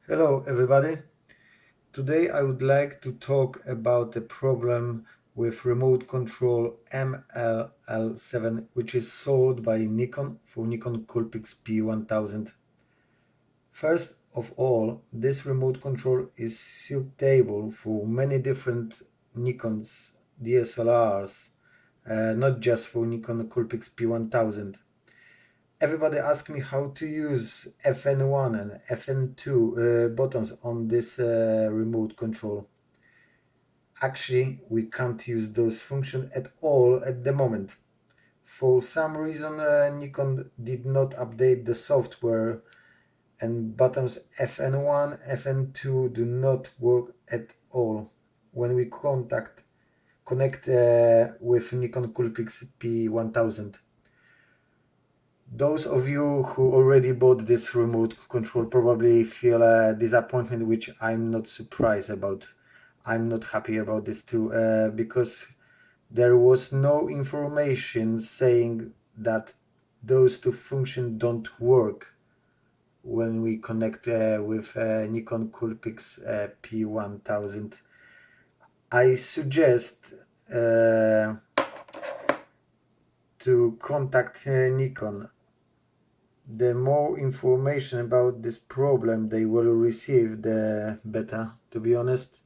Hello everybody. Today I would like to talk about the problem with remote control ML-L7 which is sold by Nikon for Nikon Coolpix P1000. First of all, this remote control is suitable for many different Nikon's DSLRs, not just for Nikon Coolpix P1000. Everybody asks me how to use Fn1 and Fn2 buttons on this remote control. Actually, we can't use those functions at all at the moment. For some reason, Nikon did not update the software and buttons Fn1, Fn2 do not work at all when we connect with Nikon Coolpix P1000. Those of you who already bought this remote control probably feel a disappointment, which I'm not surprised about. I'm not happy about this too, because there was no information saying that those two functions don't work when we connect with Nikon Coolpix P1000. I suggest to contact Nikon. The more information about this problem they will receive, the better, to be honest.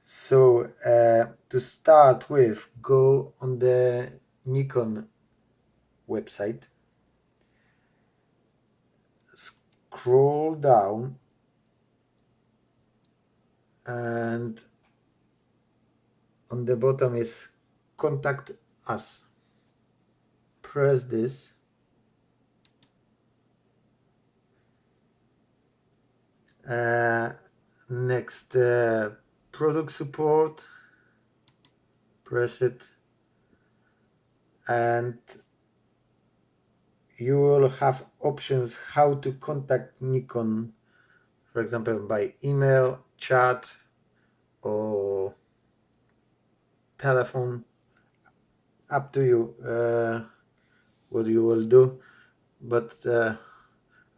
So to start with, go on the Nikon website, scroll down, and on the bottom is contact us. Press this. Next, product support, press it, and you will have options how to contact Nikon, for example by email, chat, or telephone. Up to you what you will do, but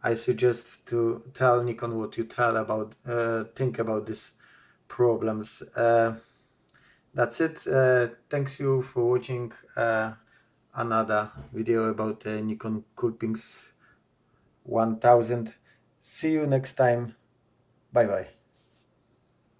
I suggest to tell Nikon what you think about these problems. That's it. Thanks you for watching another video about Nikon Coolpix 1000. See you next time. Bye bye.